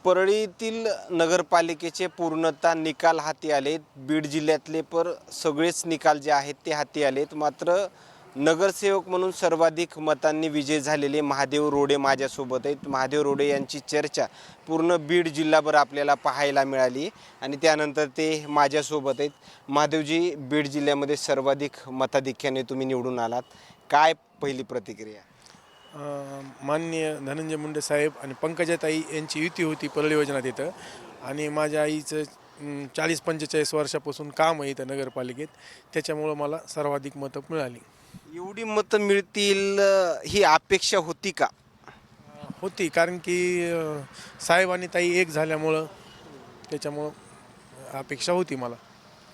परळीतील नगरपालिकेचे पूर्णतः निकाल हाती आलेत। बीड जिल्ह्यातले सगळेच निकाल जे आहेत ते हाती आलेत। मात्र नगरसेवक म्हणून सर्वाधिक मतांनी विजय झालेले महादेव रोडे माझ्यासोबत आहेत। महादेव रोडे यांची चर्चा पूर्ण बीड जिल्हाभर आपल्याला पाहायला मिळाली आणि त्यानंतर ते माझ्यासोबत आहेत। महादेवजी, बीड जिल्ह्यामध्ये सर्वाधिक मताधिक्याने तुम्ही निवडून आलात, काय पहिली प्रतिक्रिया? माननीय धनंजय मुंडे साहेब आणि पंकजाताई यांची युती होती परळी योजना तिथं, आणि माझ्या आईचं 40-45 वर्षापासून काम आहे इथं नगरपालिकेत, त्याच्यामुळं मला सर्वाधिक मतं मिळाली। एवढी मतं मिळतील ही अपेक्षा होती का? होती, कारण की साहेब आणि ताई एक झाल्यामुळं त्याच्यामुळं अपेक्षा होती मला।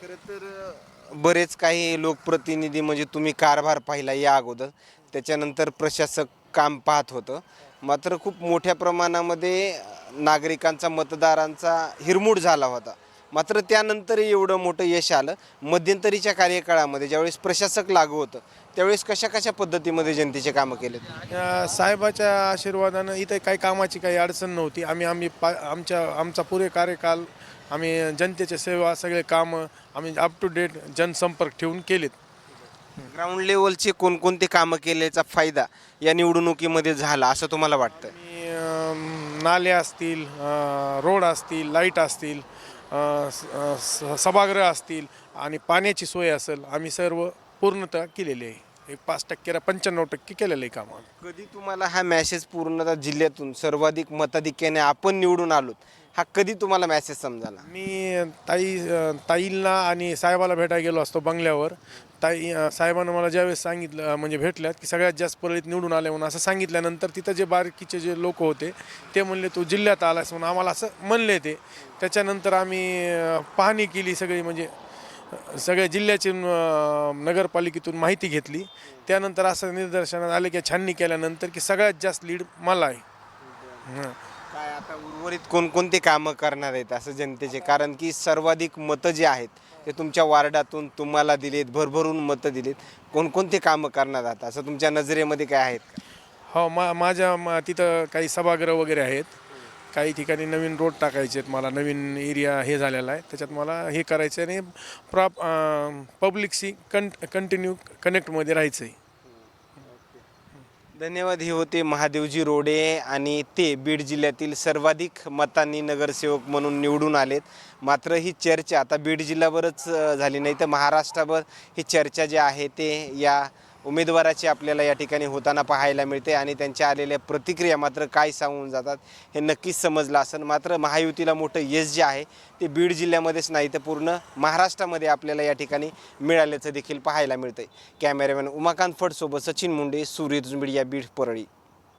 खरं तर बरेच काही लोकप्रतिनिधी म्हणजे तुम्ही कारभार पाहिला या अगोदर, त्याच्यानंतर प्रशासक काम पाहत होतं, मात्र खूप मोठ्या प्रमाणामध्ये नागरिकांचा मतदारांचा हिरमोड झाला होता। मात्र त्यानंतर एवढं मोठं यश आलं। मध्यंतरीच्या कार्यकाळामध्ये ज्यावेळेस प्रशासक लागू होतं त्यावेळेस कशा कशा पद्धतीमध्ये जनतेचे कामं केलेत? साहेबाच्या आशीर्वादानं इथं काही कामाची काही अडचण नव्हती। आमचा पुरे कार्यकाल आम्ही जनतेच्या सेवा, सगळे कामं आम्ही अप टू डेट जनसंपर्क ठेवून केलेत। ग्राउंड लेवलचे कोणकोणते कामं केल्याचा फायदा या निवडणुकीमध्ये झाला असं तुम्हाला वाटतं? नाले असतील, रोड असतील, लाईट असतील, सभागृह असतील आणि पाण्याची सोय असेल, आम्ही सर्व पूर्णतः केलेले आहे। 5% 95% केलेलं आहे काम। कधी तुम्हाला हा मेसेज पूर्णतः जिल्ह्यातून सर्वाधिक मताधिक्याने आपण निवडून आलोत हा कधी तुम्हाला मेसेज समजाला? मी ताईला आणि साहेबाला भेटायला गेलो असतो बंगल्यावर। साहेबांना मला ज्यावेळेस सांगितलं, म्हणजे भेटल्यात, की सगळ्यात जास्त परळीत निवडून आले म्हणून असं सांगितल्यानंतर तिथं जे बारकीचे जे लोक होते ते म्हणले तू जिल्ह्यात आलास म्हणून आम्हाला असं म्हणले ते। त्याच्यानंतर आम्ही पाहणी केली सगळी, म्हणजे सगळ्या जिल्ह्याची नगरपालिकेतून माहिती घेतली। त्यानंतर असं निदर्शनात आले की छाननी केल्यानंतर की सगळ्यात जास्त लीड मला आहे। काय आता उर्वरित कोणकोणते कामं करणार आहेत असं जनतेचे? कारण की सर्वाधिक मतं जे आहेत ते तुमच्या वार्डातून तुम्हाला दिलेत, भरभरून मतं दिलेत। कोणकोणते कामं करणार आहात असं तुमच्या नजरेमध्ये काय आहेत का? हो, माझ्या तिथं काही सभागृह वगैरे आहेत, काही ठिकाणी नवीन रोड टाकायचे आहेत, मला नवीन एरिया हे झालेला आहे, त्याच्यात मला हे करायचं आहे आणि पब्लिकशी कंटिन्यू कनेक्टमध्ये राहायचं आहे। धन्यवाद। हे होते महादेवजी रोडे आणि ते बीड जिल्ह्यातील सर्वाधिक मतांनी नगरसेवक म्हणून निवडून आलेत। मात्र ही चर्चा आता बीड जिल्ह्यावरच झाली नाही तर महाराष्ट्रभर ही चर्चा जी आहे ते या उमेदवाराची आपल्याला या ठिकाणी होताना पाहायला मिळते आणि त्यांच्या आलेल्या प्रतिक्रिया मात्र काय सांगून जातात हे नक्कीच समजलं असेल। मात्र महायुतीला मोठं यश जे आहे ते बीड जिल्ह्यामध्येच नाही तर पूर्ण महाराष्ट्रामध्ये आपल्याला या ठिकाणी मिळाल्याचं देखील पाहायला मिळतंय। कॅमेरामॅन उमाकांत फडसोबत सचिन मुंडे, सूर्यदुर्ज मीडिया, बीड, परळी।